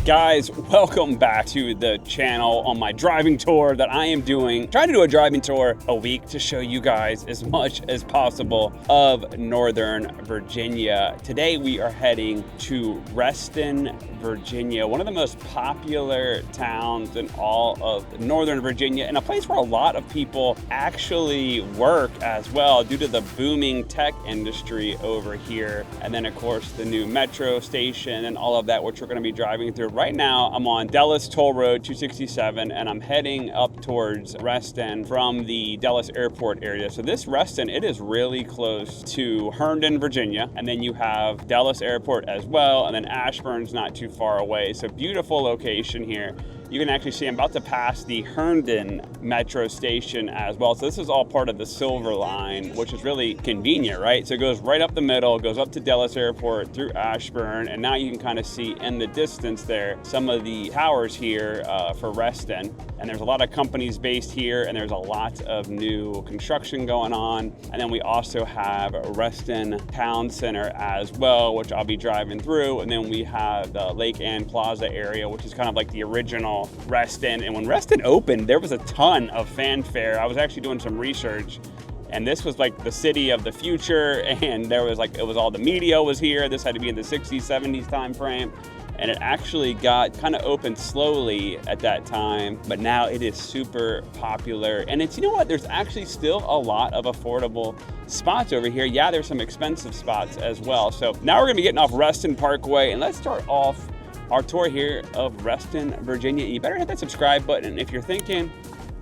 Guys, welcome back to the channel on my driving tour that I am doing. Trying to do a driving tour a week to show you guys as much as possible of Northern Virginia. Today we are heading to Reston, Virginia, one of the most popular towns in all of Northern Virginia, and a place where a lot of people actually work as well due to the booming tech industry over here. And then of course the new metro station and all of that, which we're going to be driving through. Right now, I'm on Dallas Toll Road 267, and I'm heading up towards Reston from the Dallas Airport area. So this Reston, it is really close to Herndon, Virginia, and then you have Dallas Airport as well, and then Ashburn's not too far away. So beautiful location here. You can actually see I'm about to pass the Herndon metro station as well. So this is all part of the Silver Line, which is really convenient, right? So it goes right up the middle, goes up to Dallas Airport through Ashburn, and now you can kind of see in the distance there some of the towers here for Reston. And there's a lot of companies based here, and there's a lot of new construction going on. And then we also have Reston Town Center as well, which I'll be driving through. And then we have the Lake Ann Plaza area, which is kind of like the original Reston. And when Reston opened, there was a ton of fanfare. I was actually doing some research, and this was like the city of the future, and there was like, it was all the media was here. This had to be in the 60s, 70s time frame. And it actually got kind of opened slowly at that time, but now it is super popular. And it's, you know what, there's actually still a lot of affordable spots over here. Yeah, there's some expensive spots as well. So now we're gonna be getting off Reston Parkway, and let's start off our tour here of Reston, Virginia. You better hit that subscribe button if you're thinking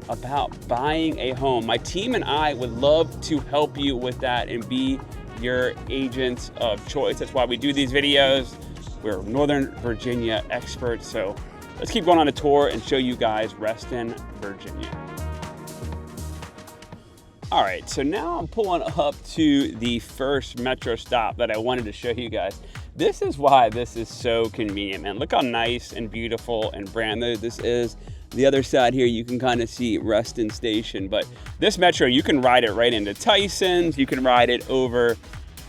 about buying a home. My team and I would love to help you with that and be your agents of choice. That's why we do these videos. We're Northern Virginia experts, so let's keep going on a tour and show you guys Reston, Virginia. All right, so now I'm pulling up to the first metro stop that I wanted to show you guys. This is why this is so convenient, man. Look how nice and beautiful and brand new this is. The other side here, you can kind of see Reston Station, but this metro, you can ride it right into Tyson's, you can ride it over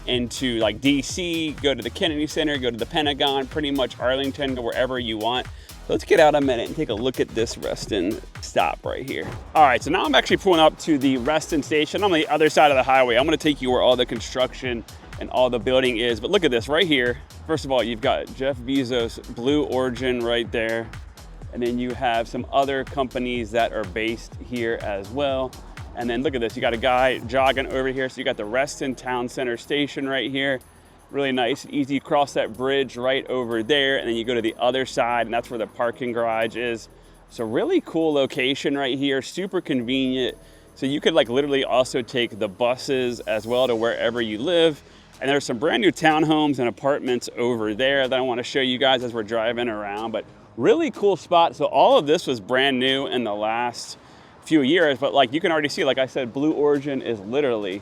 into like DC, go to the Kennedy Center, go to the Pentagon, pretty much Arlington, go wherever you want. Let's get out a minute and take a look at this Reston stop right here. All right, so now I'm actually pulling up to the Reston Station on the other side of the highway. I'm gonna take you where all the construction and all the building is, but look at this right here. First of all, you've got Jeff Bezos' Blue Origin right there. And then you have some other companies that are based here as well. And then look at this, you got a guy jogging over here. So you got the Reston Town Center Station right here. Really nice and easy. You cross that bridge right over there, and then you go to the other side, and that's where the parking garage is. So really cool location right here, super convenient. So you could like literally also take the buses as well to wherever you live. And there's some brand new townhomes and apartments over there that I want to show you guys as we're driving around, but really cool spot. So all of this was brand new in the last few years, but like you can already see, like I said, Blue Origin is literally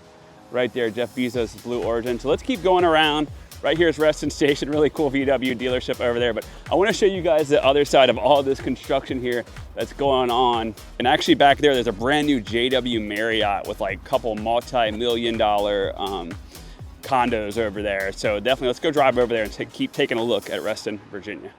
right there, Jeff Bezos' Blue Origin. So let's keep going around. Right here is Reston Station, really cool VW dealership over there. But I want to show you guys the other side of all this construction here that's going on. And actually back there's a brand new JW Marriott with like a couple multi-million-dollar condos over there. So definitely let's go drive over there and keep taking a look at Reston, Virginia.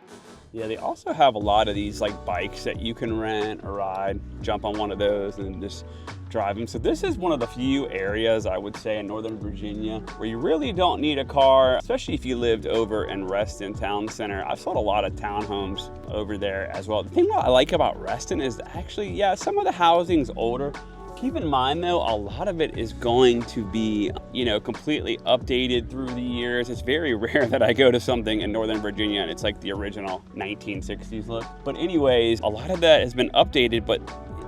Yeah, they also have a lot of these like bikes that you can rent or ride, jump on one of those and just drive them. So this is one of the few areas I would say in Northern Virginia where you really don't need a car, especially if you lived over in Reston Town Center. I've sold a lot of townhomes over there as well. The thing what I like about Reston is actually, yeah, some of the housing's older. Keep in mind though, a lot of it is going to be, you know, completely updated through the years. It's very rare that I go to something in Northern Virginia and it's like the original 1960s look. But anyways, a lot of that has been updated, but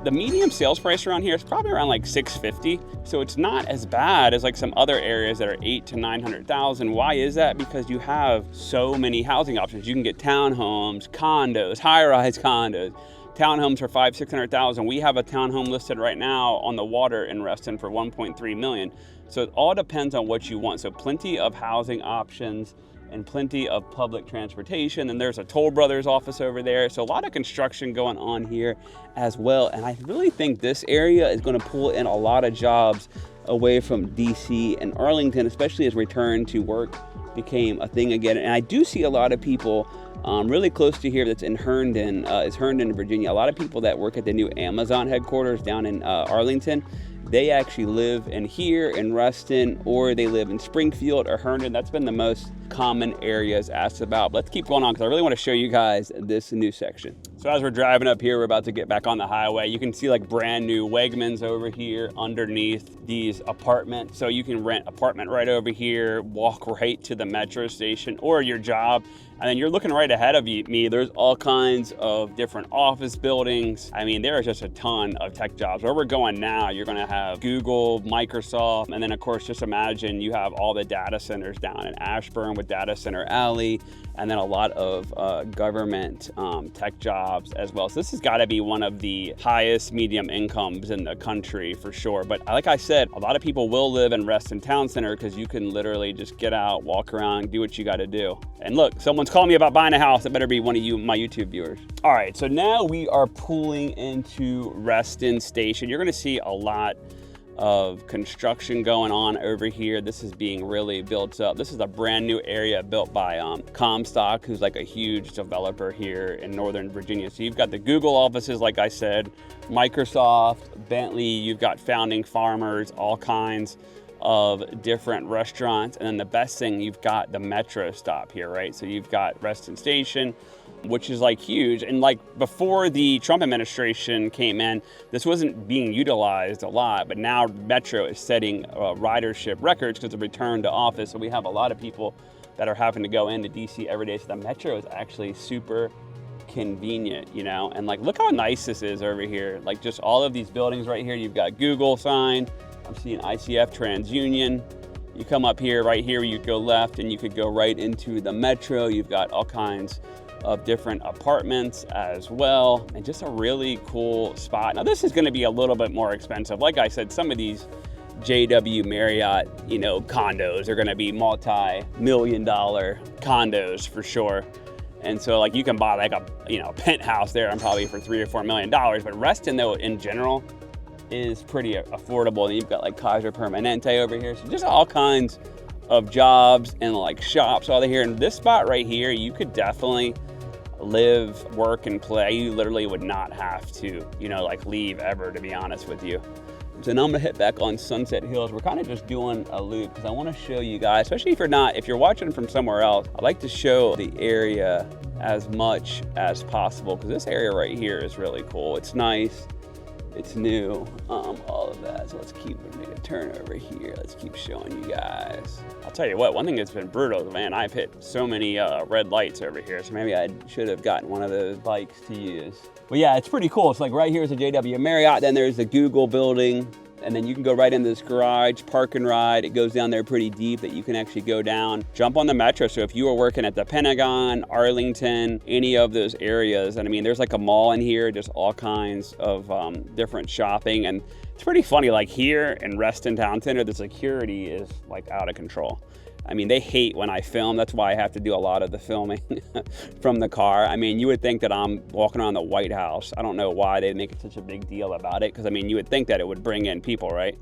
the medium sales price around here is probably around like $650. So it's not as bad as like some other areas that are $800,000 to $900,000. Why is that? Because you have so many housing options. You can get townhomes, condos, high-rise condos. Townhomes for $500,000 to $600,000. We have a townhome listed right now on the water in Reston for $1.3 million. So it all depends on what you want. So plenty of housing options and plenty of public transportation. And there's a Toll Brothers office over there. So a lot of construction going on here as well. And I really think this area is going to pull in a lot of jobs away from DC and Arlington, especially as return to work became a thing again. And I do see a lot of people Really close to here, that's in Herndon, is Herndon, Virginia. A lot of people that work at the new Amazon headquarters down in Arlington, they actually live in here in Reston, or they live in Springfield or Herndon. That's been the most common areas asked about. But let's keep going on because I really want to show you guys this new section. So as we're driving up here, we're about to get back on the highway. You can see like brand new Wegmans over here underneath these apartments. So you can rent apartment right over here, walk right to the metro station or your job. And then you're looking right ahead of me, there's all kinds of different office buildings. I mean, there is just a ton of tech jobs. Where we're going now, you're gonna have Google, Microsoft, and then of course, just imagine you have all the data centers down in Ashburn with Data Center Alley, and then a lot of government tech jobs as well. So this has gotta be one of the highest medium incomes in the country for sure. But like I said, a lot of people will live in Reston Town Center because you can literally just get out, walk around, do what you gotta do. And look, someone's calling me about buying a house. It better be one of you, my YouTube viewers. All right, so now we are pulling into Reston Station. You're gonna see a lot of construction going on over here. This is being really built up. This is a brand new area built by Comstock, who's like a huge developer here in Northern Virginia. So you've got the Google offices, like I said, Microsoft, Bentley, you've got Founding Farmers, all kinds of different restaurants. And then the best thing, you've got the metro stop here, right? So you've got Reston Station, which is like huge. And like before the Trump administration came in, this wasn't being utilized a lot, but now Metro is setting ridership records because of return to office. So we have a lot of people that are having to go into DC every day. So the Metro is actually super convenient, you know? And like, look how nice this is over here. Like just all of these buildings right here, you've got Google sign, I'm seeing ICF, TransUnion. You come up here, right here, you go left and you could go right into the Metro. You've got all kinds of different apartments as well, and just a really cool spot. Now this is gonna be a little bit more expensive. Like I said, some of these JW Marriott, you know, condos are gonna be multi-million-dollar condos for sure. And so like you can buy like a, you know, penthouse there and probably for $3 or $4 million. But Reston though, in general, is pretty affordable. And you've got like Kaiser Permanente over here. So just all kinds of jobs and like shops all here. And this spot right here, you could definitely live, work, and play. You literally would not have to, you know, like leave ever, to be honest with you. So now I'm gonna hit back on Sunset Hills. We're kind of just doing a loop because I want to show you guys, especially if you're watching from somewhere else, I like to show the area as much as possible because this area right here is really cool. It's nice, it's new, all of that. So let's make a turn over here. Let's keep showing you guys. I'll tell you what, one thing that's been brutal, man, I've hit so many red lights over here. So maybe I should have gotten one of those bikes to use. But yeah, it's pretty cool. It's like right here is a JW Marriott, then there's the Google building, and then you can go right into this garage, park and ride. It goes down there pretty deep that you can actually go down, jump on the Metro. So if you were working at the Pentagon, Arlington, any of those areas, and I mean, there's like a mall in here, just all kinds of different shopping. And it's pretty funny, like here in Reston Town Center, the security is like out of control. I mean, they hate when I film. That's why I have to do a lot of the filming from the car. I mean, you would think that I'm walking around the White House. I don't know why they make such a big deal about it, because I mean, you would think that it would bring in people, right?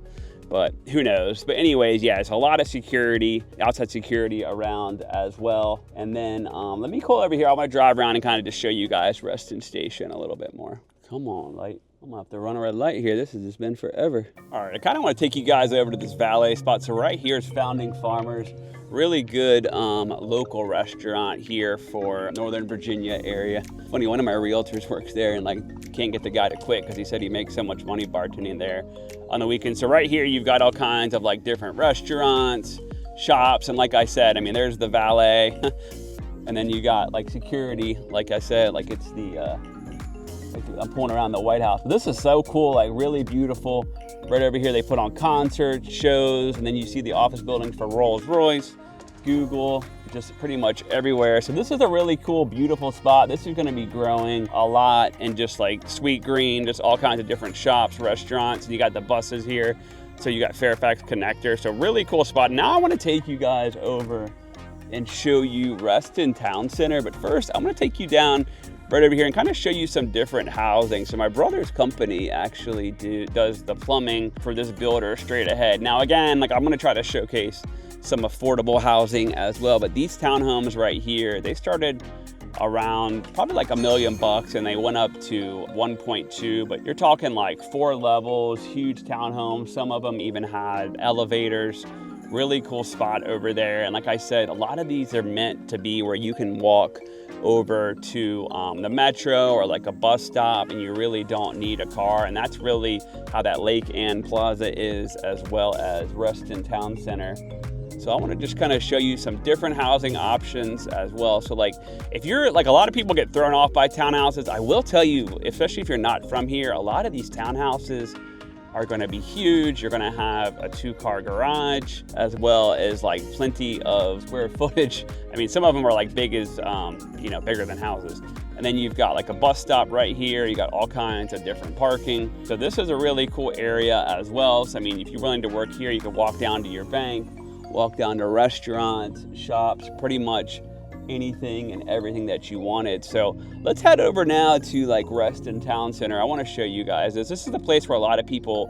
But who knows? But anyways, yeah, it's a lot of security, outside security around as well. And then let me pull over here. I want to drive around and kind of just show you guys Reston Station a little bit more. Come on, light. I'm gonna have to run a red light here. This has just been forever. All right, I kind of want to take you guys over to this valet spot. So right here is Founding Farmers. Really good local restaurant here for Northern Virginia area. Funny, one of my realtors works there and like can't get the guy to quit because he said he makes so much money bartending there on the weekend. So right here, you've got all kinds of like different restaurants, shops, and like I said, I mean, there's the valet, and then you got like security, like I said, like it's the, I'm pulling around the White House. But this is so cool, like really beautiful. Right over here, they put on concerts, shows, and then you see the office buildings for Rolls-Royce, Google, just pretty much everywhere. So this is a really cool, beautiful spot. This is gonna be growing a lot, and just like Sweet Green, just all kinds of different shops, restaurants. And you got the buses here. So you got Fairfax Connector. So really cool spot. Now I wanna take you guys over and show you Reston Town Center. But first, I'm gonna take you down right over here and kind of show you some different housing. So my brother's company actually does the plumbing for this builder straight ahead. Now again, like I'm gonna try to showcase some affordable housing as well, but these townhomes right here, they started around probably like $1 million, and they went up to 1.2, but you're talking like 4 levels, huge townhomes. Some of them even had elevators. Really cool spot over there. And like I said, a lot of these are meant to be where you can walk over to the metro or like a bus stop, and you really don't need a car. And that's really how that Lake Ann Plaza is, as well as Reston Town Center. So I want to just kind of show you some different housing options as well. So like, if you're like, a lot of people get thrown off by townhouses. I will tell you, especially if you're not from here, a lot of these townhouses are going to be huge. You're going to have a 2-car garage, as well as like plenty of square footage. I mean, some of them are like big as, bigger than houses. And then you've got like a bus stop right here. You got all kinds of different parking. So this is a really cool area as well. So I mean, if you're willing to work here, you can walk down to your bank, walk down to restaurants, shops, pretty much anything and everything that you wanted. So let's head over now to like Reston Town Center. I want to show you guys this. This is the place where a lot of people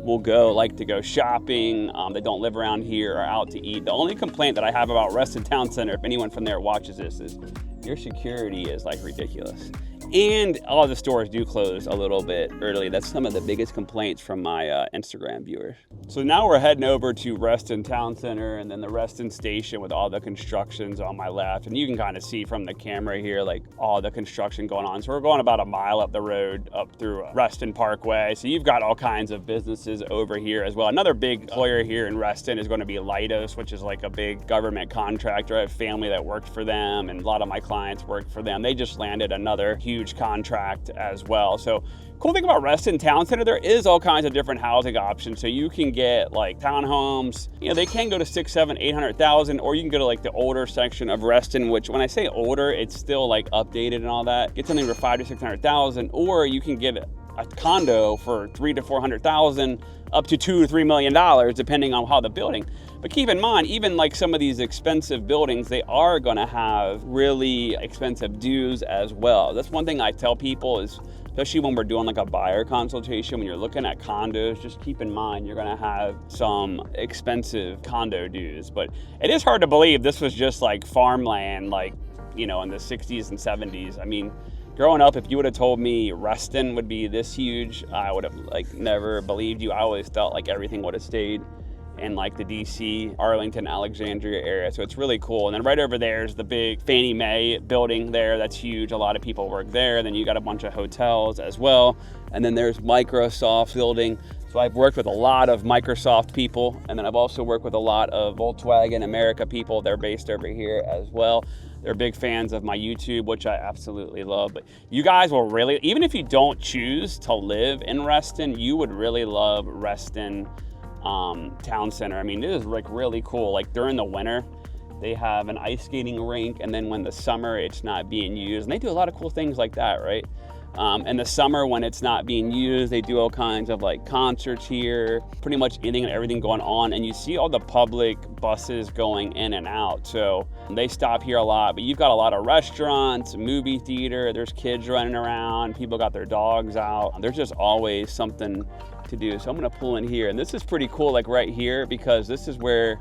will go, like to go shopping. They don't live around here or out to eat. The only complaint that I have about Reston Town Center, if anyone from there watches this, is your security is like ridiculous. And all the stores do close a little bit early. That's some of the biggest complaints from my Instagram viewers. So now we're heading over to Reston Town Center and then the Reston station with all the constructions on my left. And you can kind of see from the camera here, like all the construction going on. So we're going about a mile up the road up through Reston Parkway. So you've got all kinds of businesses over here as well. Another big employer here in Reston is going to be Leidos, which is like a big government contractor. I have family that worked for them, and a lot of my clients worked for them. They just landed another huge contract as well. So cool thing about Reston Town Center, there is all kinds of different housing options. So you can get like townhomes, they can go to 600,000, 700,000, 800,000, or you can go to like the older section of Reston, which when I say older, it's still like updated and all that. Get something for 500,000 to 600,000, or you can get a condo for 300,000 to 400,000, up to $2 to $3 million, depending on how the building. But keep in mind, even like some of these expensive buildings, they are going to have really expensive dues as well. That's one thing I tell people is, especially when we're doing like a buyer consultation, when you're looking at condos, just keep in mind you're going to have some expensive condo dues. But it is hard to believe this was just like farmland, like, in the 60s and 70s. I mean, growing up, if you would have told me Reston would be this huge, I would have like never believed you. I always felt like everything would have stayed in like the DC, Arlington, Alexandria area. So it's really cool. And then right over there is the big Fannie Mae building there. That's huge. A lot of people work there. Then you got a bunch of hotels as well. And then there's Microsoft building. So I've worked with a lot of Microsoft people. And then I've also worked with a lot of Volkswagen America people. They're based over here as well. They're big fans of my YouTube, which I absolutely love. But you guys will really, even if you don't choose to live in Reston, you would really love Reston Town Center. I mean, it is like really cool. Like during the winter, they have an ice skating rink, and then when the summer it's not being used, and they do a lot of cool things like that, right? In the summer when it's not being used, they do all kinds of like concerts here, pretty much anything and everything going on, and you see all the public buses going in and out. So they stop here a lot, but you've got a lot of restaurants, movie theater, there's kids running around, people got their dogs out. There's just always something to do. So I'm gonna pull in here, and this is pretty cool, like right here, because this is where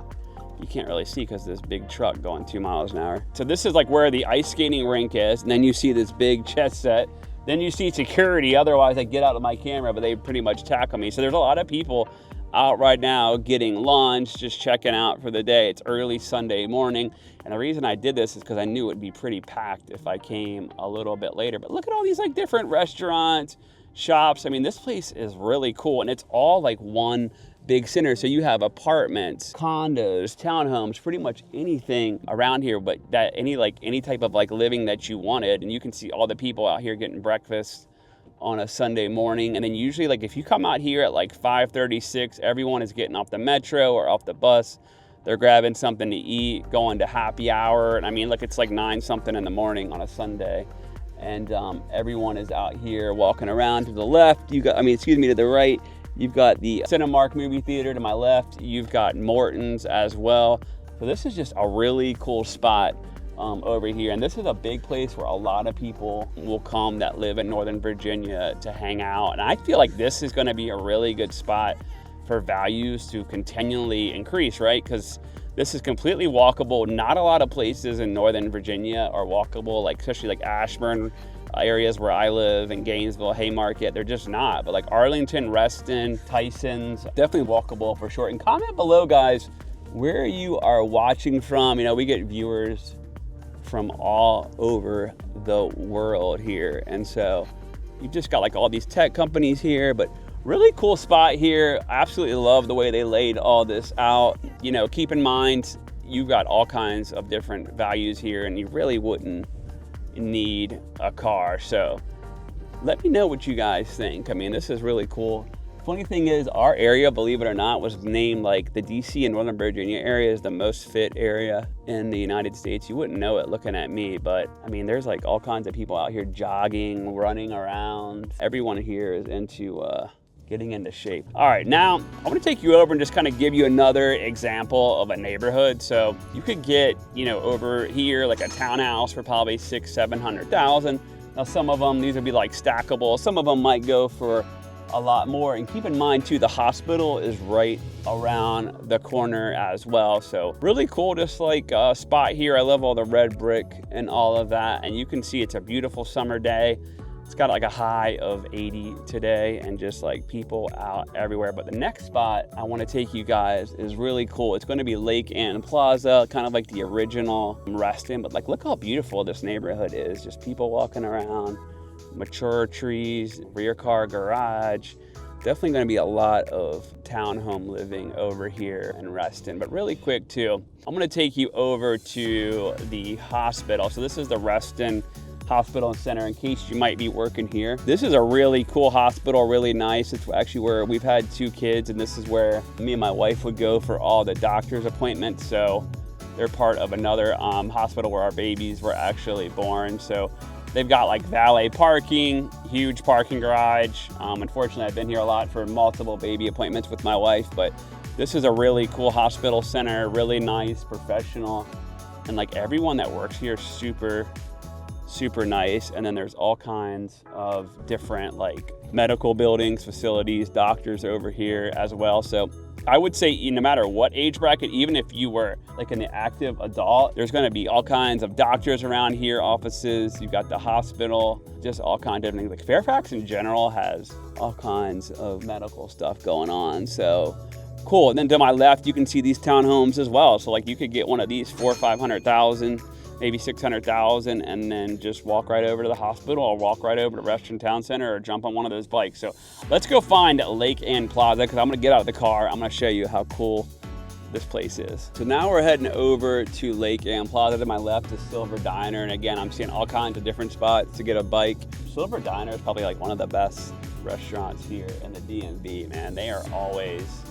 you can't really see because this big truck going 2 miles an hour. So this is like where the ice skating rink is, and then you see this big chess set. Then you see security, otherwise I get out of my camera, but they pretty much tackle me. So there's a lot of people out right now getting lunch, just checking out for the day. It's early Sunday morning. And the reason I did this is because I knew it'd be pretty packed if I came a little bit later. But look at all these like different restaurants, shops. I mean, this place is really cool, and it's all like one big center. So you have apartments, condos, townhomes, pretty much anything around here, but that any type of like living that you wanted. And you can see all the people out here getting breakfast on a Sunday morning. And then usually like if you come out here at like 5:36, everyone is getting off the metro or off the bus. They're grabbing something to eat, going to happy hour. And I mean, look, it's like 9 something in the morning on a Sunday. And everyone is out here walking around. To the left, to the right, you've got the Cinemark movie theater. To my left, you've got Morton's as well. So this is just a really cool spot over here. And this is a big place where a lot of people will come that live in Northern Virginia to hang out. And I feel like this is gonna be a really good spot for values to continually increase, right? Because this is completely walkable. Not a lot of places in Northern Virginia are walkable, like especially like Ashburn, areas where I live, in Gainesville, Haymarket, they're just not. But like Arlington, Reston, Tyson's, definitely walkable for sure. And comment below, guys, where you are watching from. You know, we get viewers from all over the world here. And so you've just got like all these tech companies here, but really cool spot here. I absolutely love the way they laid all this out. You know, keep in mind, you've got all kinds of different values here, and you really wouldn't need a car. So let me know what you guys think. I mean, this is really cool. Funny thing is, our area, believe it or not, was named like the DC and Northern Virginia area is the most fit area in the United States. You wouldn't know it looking at me, but I mean, there's like all kinds of people out here jogging, running around. Everyone here is into getting into shape. All right, now I'm gonna take you over and just kind of give you another example of a neighborhood. So you could get, you know, over here like a townhouse for probably 600,000-700,000. Now some of them, these would be like stackable. Some of them might go for a lot more. And keep in mind too, the hospital is right around the corner as well. So really cool, just like a spot here. I love all the red brick and all of that. And you can see it's a beautiful summer day. It's got like a high of 80 today and just like people out everywhere. But the next spot I want to take you guys is really cool. It's going to be Lake and Plaza, kind of like the original Reston, but like look how beautiful this neighborhood is. Just people walking around, mature trees, rear car garage. Definitely going to be a lot of townhome living over here in Reston. But really quick too, I'm going to take you over to the hospital. So this is the Reston Hospital and Center, in case you might be working here. This is a really cool hospital, really nice. It's actually where we've had 2 kids, and this is where me and my wife would go for all the doctor's appointments. So they're part of another hospital where our babies were actually born. So they've got like valet parking, huge parking garage. Unfortunately, I've been here a lot for multiple baby appointments with my wife, but this is a really cool hospital center, really nice, professional. And like everyone that works here is super nice. And then there's all kinds of different like medical buildings, facilities, doctors over here as well. So I would say no matter what age bracket, even if you were like an active adult, there's going to be all kinds of doctors around here, offices. You've got the hospital, just all kinds of things. Like Fairfax in general has all kinds of medical stuff going on. So cool. And then to my left, you can see these townhomes as well. So like you could get one of these for 500,000. Maybe 600,000, and then just walk right over to the hospital, or walk right over to Reston Town Center, or jump on one of those bikes. So let's go find Lake and Plaza, because I'm gonna get out of the car. I'm gonna show you how cool this place is. So now we're heading over to Lake and Plaza. To my left is Silver Diner, and again, I'm seeing all kinds of different spots to get a bike. Silver Diner is probably like one of the best restaurants here in the DMV, man. They are always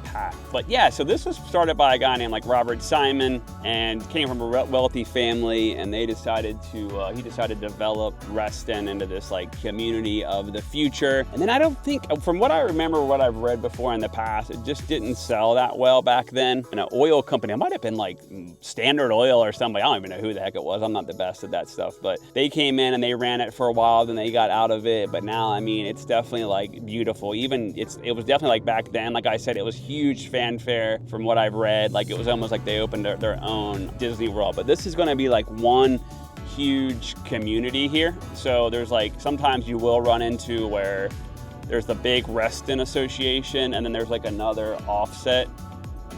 packed. But yeah, so this was started by a guy named like Robert Simon, and came from a wealthy family, and they decided to he decided to develop Reston into this like community of the future. And then I don't think, from what I remember, what I've read before in the past, it just didn't sell that well back then. And an oil company, it might have been like Standard Oil or somebody, I don't even know who the heck it was, I'm not the best at that stuff, but they came in and they ran it for a while, then they got out of it. But now, I mean, it's definitely like beautiful. Even it was definitely like back then, like I said, it was huge fanfare from what I've read. Like it was almost like they opened their own Disney World. But this is going to be like one huge community here. So there's like, sometimes you will run into where there's the big Reston Association, and then there's like another offset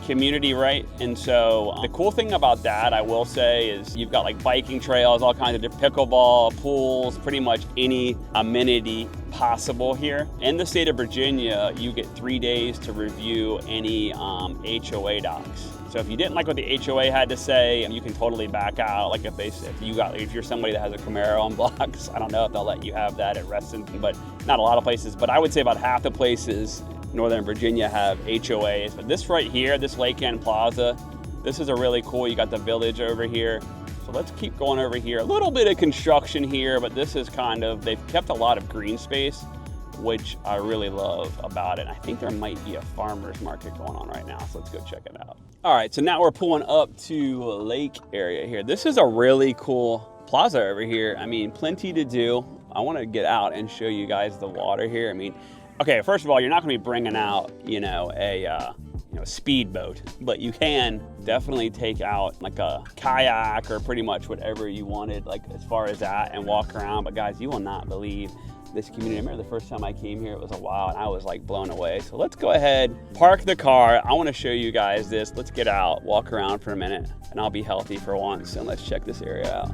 community, right? And so the cool thing about that, I will say, is you've got like biking trails, all kinds of different pickleball, pools, pretty much any amenity possible here. In the state of Virginia, you get 3 days to review any HOA docs. So if you didn't like what the HOA had to say, you can totally back out. Like if you're somebody that has a Camaro on blocks, I don't know if they'll let you have that at Reston, but not a lot of places. But I would say about half the places Northern Virginia have HOAs. But this right here, this Lake and Plaza, this is a really cool, you got the village over here. So let's keep going over here. A little bit of construction here, but this is kind of, they've kept a lot of green space, which I really love about it. I think there might be a farmer's market going on right now, so let's go check it out. All right, so now we're pulling up to Lake area here. This is a really cool plaza over here. I mean, plenty to do. I want to get out and show you guys the water here. I mean, Okay, first of all, you're not gonna be bringing out, a speedboat, but you can definitely take out like a kayak or pretty much whatever you wanted, like as far as that, and walk around. But guys, you will not believe this community. I remember the first time I came here, it was a while, and I was like blown away. So let's go ahead, park the car. I want to show you guys this. Let's get out, walk around for a minute, and I'll be healthy for once. And let's check this area out.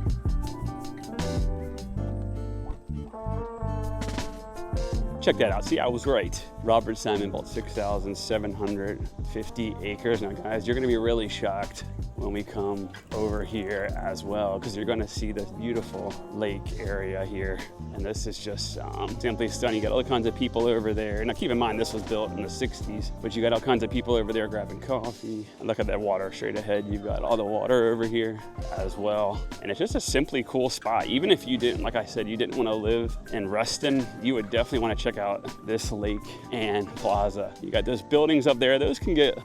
Check that out. See, I was right. Robert Simon bought 6,750 acres. Now, guys, you're going to be really shocked when we come over here as well, because you're going to see this beautiful lake area here. And this is just simply stunning. You got all kinds of people over there. Now, keep in mind, this was built in the 60s, but you got all kinds of people over there grabbing coffee. And look at that water straight ahead. You've got all the water over here as well. And it's just a simply cool spot. Even if you didn't, like I said, you didn't want to live in Reston, you would definitely want to check out this lake and Plaza. You got those buildings up there.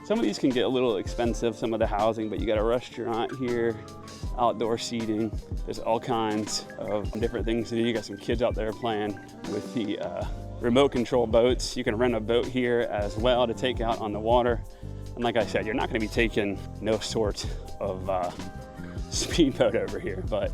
Some of these can get a little expensive, some of the housing, but you got a restaurant here, outdoor seating. There's all kinds of different things to do. You got some kids out there playing with the remote control boats. You can rent a boat here as well to take out on the water. And like I said, you're not going to be taking no sort of speedboat over here, but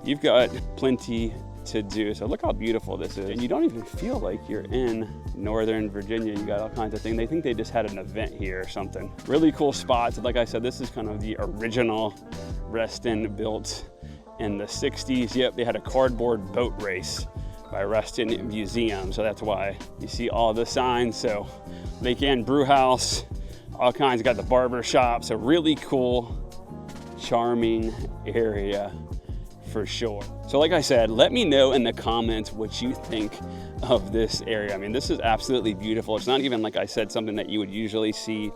you've got plenty to do. So look how beautiful this is. And you don't even feel like you're in Northern Virginia. You got all kinds of things. They think they just had an event here or something. Really cool spots. Like I said, this is kind of the original Reston, built in the 60s. Yep, they had a cardboard boat race by Reston Museum. So that's why you see all the signs. So Lake Ann Brew House, all kinds. You got the barber shop. So really cool, charming area for sure. So like I said, let me know in the comments what you think of this area. I mean, this is absolutely beautiful. It's not even, like I said, something that you would usually see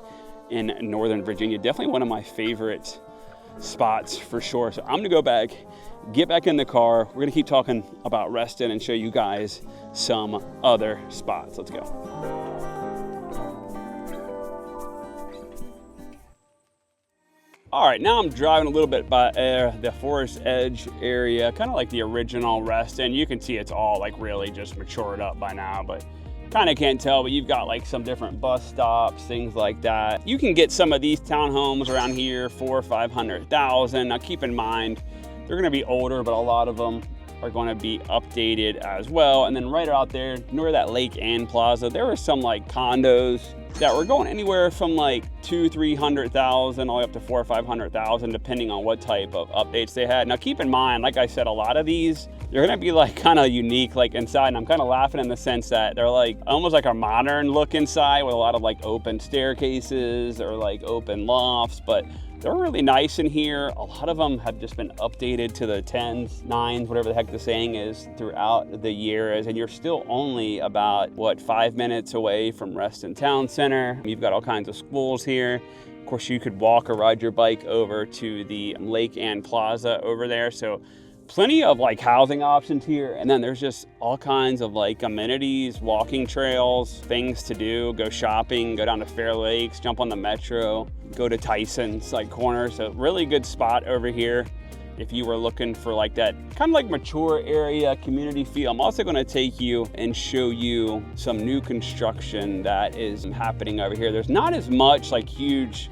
in Northern Virginia. Definitely one of my favorite spots for sure. So I'm gonna go back, get back in the car. We're gonna keep talking about Reston and show you guys some other spots. Let's go. All right, now I'm driving a little bit by the Forest Edge area, kind of like the original Reston. You can see it's all like really just matured up by now, but kind of can't tell, but you've got like some different bus stops, things like that. You can get some of these townhomes around here for 500,000. Now keep in mind, they're gonna be older, but a lot of them are gonna be updated as well. And then right out there, near that Lake Ann Plaza, there were some like condos that were going anywhere from like 200,000-300,000 all the way up to 400,000 or 500,000, depending on what type of updates they had. Now keep in mind, like I said, a lot of these, they're gonna be like kind of unique like inside, and I'm kind of laughing in the sense that they're like almost like a modern look inside with a lot of like open staircases or like open lofts, but they're really nice in here. A lot of them have just been updated to the 10s, 9s, whatever the heck the saying is, throughout the years. And you're still only about, 5 minutes away from Reston Town Center. You've got all kinds of schools here. Of course, you could walk or ride your bike over to the Lake Ann Plaza over there. So plenty of like housing options here. And then there's just all kinds of like amenities, walking trails, things to do, go shopping, go down to Fair Lakes, jump on the metro, go to Tyson's like corner. So really good spot over here if you were looking for like that kind of like mature area community feel. I'm also going to take you and show you some new construction that is happening over here. There's not as much like huge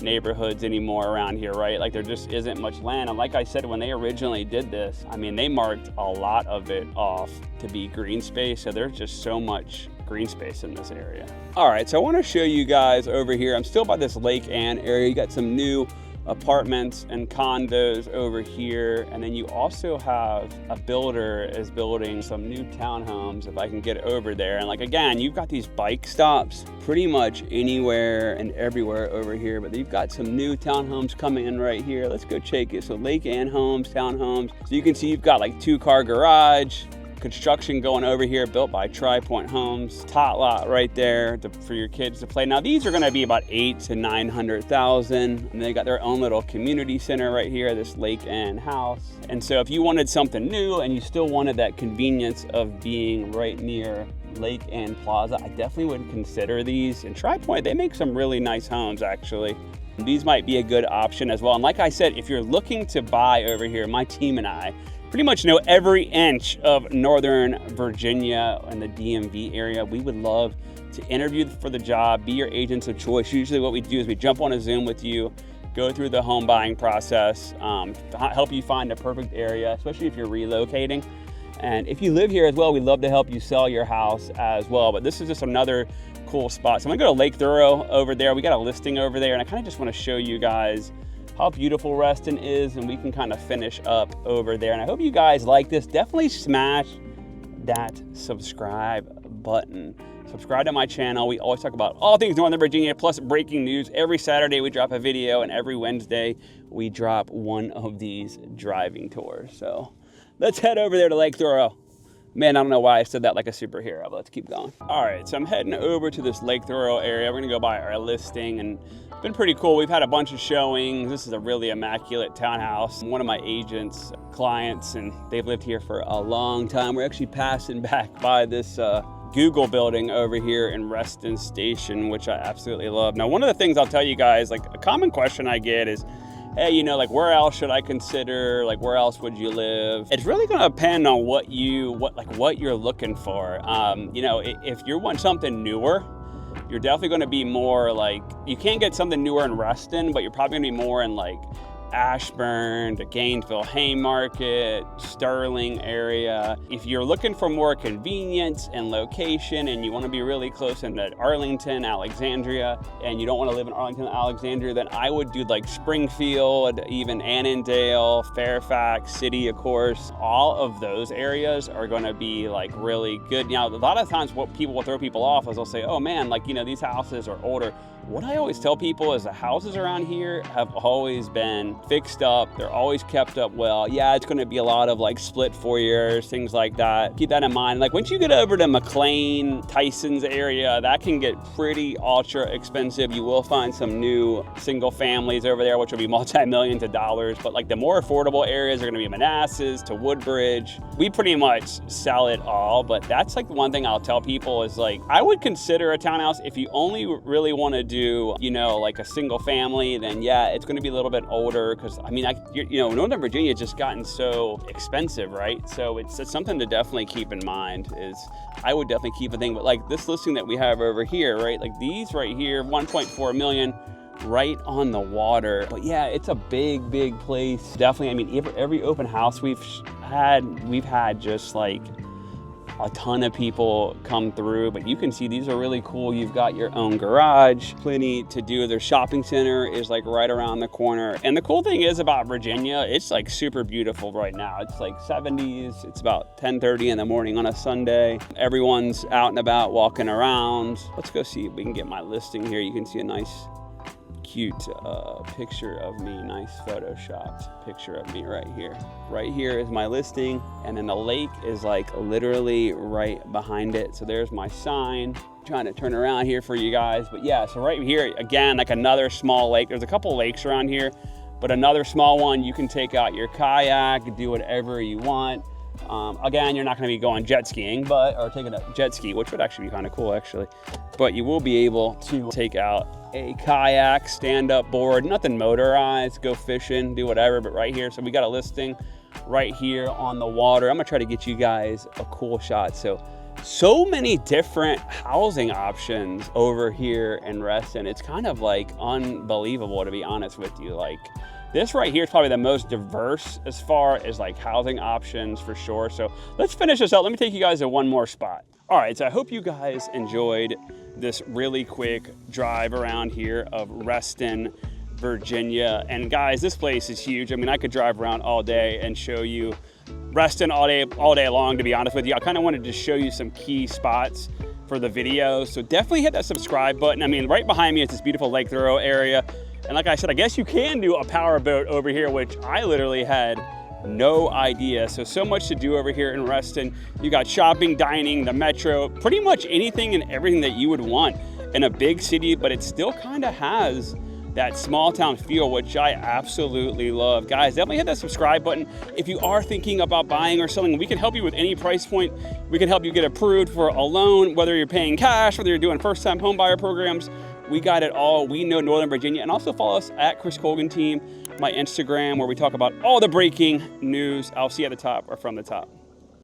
neighborhoods anymore around here, right? Like there just isn't much land. And like I said, when they originally did this, I mean, they marked a lot of it off to be green space. So there's just so much green space in this area. All right, so I want to show you guys over here. I'm still by this Lake Ann area. You got some new apartments and condos over here, and then you also have a builder is building some new townhomes, if I can get over there. And like again, you've got these bike stops pretty much anywhere and everywhere over here, but you've got some new townhomes coming in right here. Let's go check it. So Lake Ann Homes, townhomes. So you can see you've got like 2-car garage, construction going over here, built by Tri-Point Homes. Tot lot right there for your kids to play. Now these are going to be about 800,000 to 900,000, and they got their own little community center right here, this Lake Ann house. And so if you wanted something new and you still wanted that convenience of being right near Lake Ann Plaza, I definitely would consider these. And Tri-Point, they make some really nice homes actually. These might be a good option as well. And like I said, if you're looking to buy over here, my team and I pretty much know every inch of Northern Virginia and the DMV area. We would love to interview for the job, be your agents of choice. Usually what we do is we jump on a Zoom with you, go through the home buying process, help you find a perfect area, especially if you're relocating. And if you live here as well, we'd love to help you sell your house as well. But this is just another cool spot. So I'm gonna go to Lake Thoreau over there. We got a listing over there, and I kind of just want to show you guys how beautiful Reston is, and we can kind of finish up over there. And I hope you guys like this. Definitely smash that subscribe button. Subscribe to my channel. We always talk about all things Northern Virginia, plus breaking news. Every Saturday we drop a video, and every Wednesday we drop one of these driving tours. So let's head over there to Lake Thoreau. Man, I don't know why I said that like a superhero, but let's keep going. All right, so I'm heading over to this Lake Thoreau area. We're gonna go by our listing, and it's been pretty cool. We've had a bunch of showings. This is a really immaculate townhouse. One of my agents' clients, and they've lived here for a long time. We're actually passing back by this Google building over here in Reston Station, which I absolutely love. Now, one of the things I'll tell you guys, like a common question I get is, hey, you know, like where else should I consider? Like where else would you live? It's really gonna depend on what you're looking for. You know, if you want something newer, you're definitely gonna be more like, you can't get something newer in Reston, but you're probably gonna be more in like Ashburn, the Gainesville, Haymarket, Sterling area. If you're looking for more convenience and location, and you want to be really close into Arlington, Alexandria, and you don't want to live in Arlington, Alexandria, then I would do like Springfield, even Annandale, Fairfax City, of course. All of those areas are going to be like really good. Now, a lot of times what people will throw people off is they'll say, oh man, like, you know, these houses are older. What I always tell people is the houses around here have always been fixed up. They're always kept up well. Yeah, it's going to be a lot of like split foyers, things like that. Keep that in mind. Like once you get over to McLean, Tyson's area, that can get pretty ultra expensive. You will find some new single families over there, which will be multi-millions of dollars. But like the more affordable areas are going to be Manassas to Woodbridge. We pretty much sell it all. But that's like the one thing I'll tell people is like, I would consider a townhouse if you only really want to do, you know, like a single family, then yeah, it's going to be a little bit older because I mean, you know, Northern Virginia has just gotten so expensive, right? So it's something to definitely keep in mind. Is I would definitely keep a thing, but like this listing that we have over here, right? Like these right here, 1.4 million, right on the water. But yeah, it's a big place. Definitely. I mean, every open house we've had just like a ton of people come through, but you can see these are really cool. You've got your own garage, plenty to do. Their shopping center is like right around the corner. And the cool thing is about Virginia, it's like super beautiful right now. It's like 70s. It's about 10:30 in the morning on a Sunday. Everyone's out and about walking around. Let's go see if we can get my listing here. You can see a nice cute picture of me, nice photoshopped picture of me right here. Right here is my listing, and then the lake is like literally right behind it. So there's my sign. I'm trying to turn around here for you guys, but yeah, so right here, again, like another small lake. There's a couple lakes around here, but another small one. You can take out your kayak, do whatever you want. Again, you're not going to be going jet skiing, or taking a jet ski, which would actually be kind of cool, actually. But you will be able to take out a kayak, stand-up board, nothing motorized, go fishing, do whatever. But right here, so we got a listing right here on the water. I'm going to try to get you guys a cool shot. So many different housing options over here in Reston. It's kind of like unbelievable, to be honest with you. Like, this right here is probably the most diverse as far as like housing options for sure. So let's finish this out. Let me take you guys to one more spot. All right, so I hope you guys enjoyed this really quick drive around here of Reston, Virginia. And guys, this place is huge. I mean, I could drive around all day and show you Reston all day long, to be honest with you. I kind of wanted to show you some key spots for the video. So definitely hit that subscribe button. I mean, right behind me is this beautiful Lake Thoreau area. And like I said, I guess you can do a power boat over here, which I literally had no idea. So much to do over here in Reston. You got shopping, dining, the metro, pretty much anything and everything that you would want in a big city, but it still kind of has that small town feel, which I absolutely love. Guys, definitely hit that subscribe button. If you are thinking about buying or selling, we can help you with any price point. We can help you get approved for a loan, whether you're paying cash, whether you're doing first-time home buyer programs, We got it all. We know Northern Virginia. And also follow us at Colgan Team, my Instagram, where we talk about all the breaking news. I'll see you at the top or from the top.